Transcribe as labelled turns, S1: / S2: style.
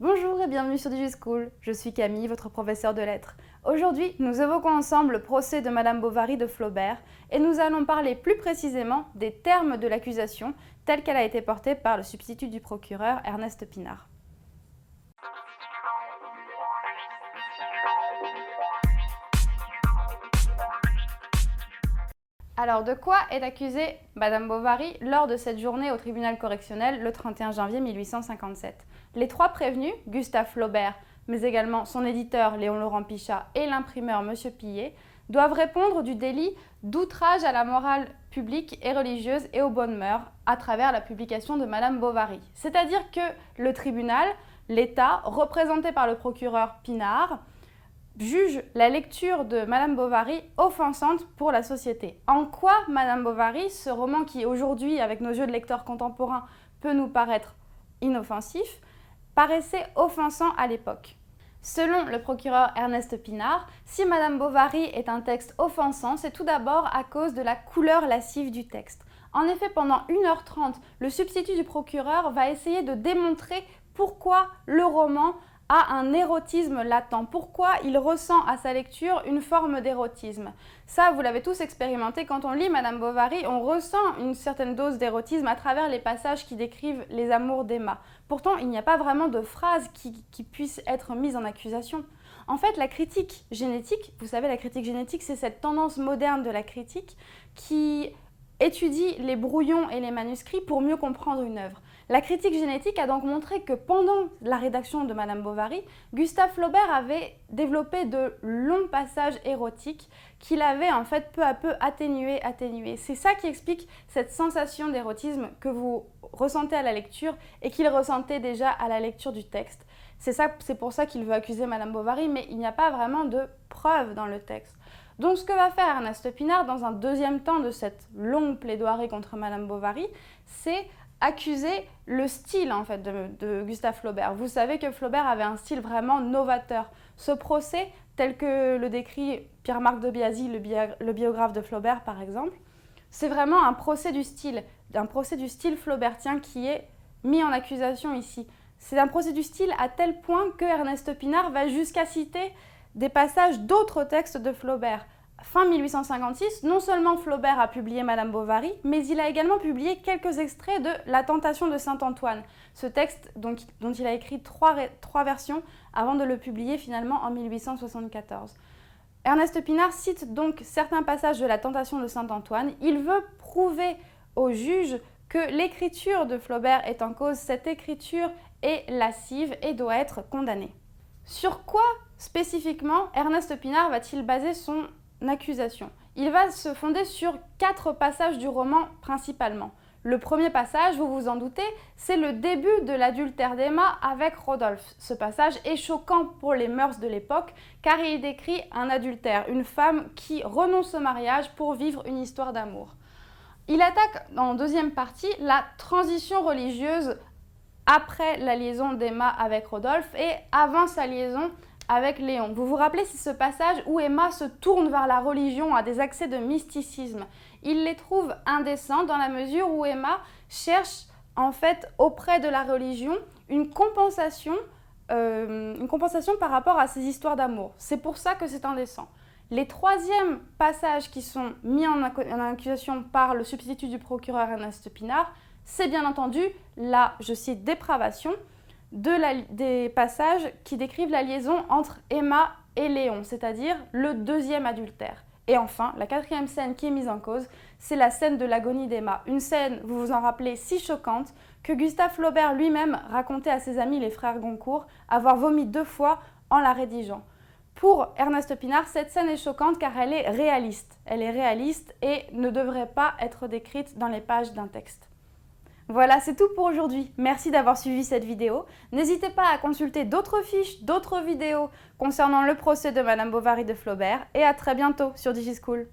S1: Bonjour et bienvenue sur DigiSchool, je suis Camille, votre professeure de lettres. Aujourd'hui, nous évoquons ensemble le procès de Madame Bovary de Flaubert et nous allons parler plus précisément des termes de l'accusation telle qu'elle a été portée par le substitut du procureur Ernest Pinard. Alors, de quoi est accusée Madame Bovary lors de cette journée au tribunal correctionnel le 31 janvier 1857 ? Les trois prévenus, Gustave Flaubert, mais également son éditeur Léon-Laurent Pichat et l'imprimeur Monsieur Pillet, doivent répondre du délit d'outrage à la morale publique et religieuse et aux bonnes mœurs à travers la publication de Madame Bovary. C'est-à-dire que le tribunal, l'État, représenté par le procureur Pinard, juge la lecture de Madame Bovary offensante pour la société. En quoi Madame Bovary, ce roman qui aujourd'hui, avec nos yeux de lecteurs contemporains, peut nous paraître inoffensif, paraissait offensant à l'époque. Selon le procureur Ernest Pinard, si Madame Bovary est un texte offensant, c'est tout d'abord à cause de la couleur lascive du texte. En effet, pendant 1h30, le substitut du procureur va essayer de démontrer pourquoi le roman a un érotisme latent, pourquoi il ressent à sa lecture une forme d'érotisme. Ça, vous l'avez tous expérimenté, quand on lit Madame Bovary, on ressent une certaine dose d'érotisme à travers les passages qui décrivent les amours d'Emma. Pourtant, il n'y a pas vraiment de phrase qui puisse être mise en accusation. En fait, la critique génétique, vous savez, la critique génétique, c'est cette tendance moderne de la critique qui étudie les brouillons et les manuscrits pour mieux comprendre une œuvre. La critique génétique a donc montré que pendant la rédaction de Madame Bovary, Gustave Flaubert avait développé de longs passages érotiques qu'il avait en fait peu à peu atténués. C'est ça qui explique cette sensation d'érotisme que vous ressentez à la lecture et qu'il ressentait déjà à la lecture du texte. C'est pour ça qu'il veut accuser Madame Bovary, mais il n'y a pas vraiment de preuves dans le texte. Donc ce que va faire Ernest Pinard dans un deuxième temps de cette longue plaidoirie contre Madame Bovary, c'est accuser le style en fait de Gustave Flaubert. Vous savez que Flaubert avait un style vraiment novateur. Ce procès, tel que le décrit Pierre-Marc de Biasy, le biographe de Flaubert par exemple, c'est vraiment un procès du style flaubertien qui est mis en accusation ici. C'est un procès du style à tel point que Ernest Pinard va jusqu'à citer des passages d'autres textes de Flaubert. Fin 1856, non seulement Flaubert a publié Madame Bovary, mais il a également publié quelques extraits de La Tentation de Saint-Antoine, ce texte dont il a écrit trois versions avant de le publier finalement en 1874. Ernest Pinard cite donc certains passages de La Tentation de Saint-Antoine. Il veut prouver au juge que l'écriture de Flaubert est en cause, cette écriture est lascive et doit être condamnée. Sur quoi spécifiquement Ernest Pinard va-t-il baser son accusation? Il va se fonder sur 4 passages du roman principalement. Le premier passage, vous vous en doutez, c'est le début de l'adultère d'Emma avec Rodolphe. Ce passage est choquant pour les mœurs de l'époque car il décrit un adultère, une femme qui renonce au mariage pour vivre une histoire d'amour. Il attaque en deuxième partie la transition religieuse après la liaison d'Emma avec Rodolphe et avant sa liaison avec Léon. Vous vous rappelez, c'est ce passage où Emma se tourne vers la religion à des accès de mysticisme. Il les trouve indécents dans la mesure où Emma cherche en fait auprès de la religion une compensation par rapport à ses histoires d'amour. C'est pour ça que c'est indécent. Les troisièmes passages qui sont mis en accusation par le substitut du procureur Ernest Pinard, c'est bien entendu la, je cite, dépravation des passages qui décrivent la liaison entre Emma et Léon, c'est-à-dire le deuxième adultère. Et enfin, la quatrième scène qui est mise en cause, c'est la scène de l'agonie d'Emma. Une scène, vous vous en rappelez, si choquante que Gustave Flaubert lui-même racontait à ses amis les frères Goncourt avoir vomi 2 fois en la rédigeant. Pour Ernest Pinard, cette scène est choquante car elle est réaliste. Elle est réaliste et ne devrait pas être décrite dans les pages d'un texte. Voilà, c'est tout pour aujourd'hui. Merci d'avoir suivi cette vidéo. N'hésitez pas à consulter d'autres fiches, d'autres vidéos concernant le procès de Madame Bovary de Flaubert et à très bientôt sur DigiSchool.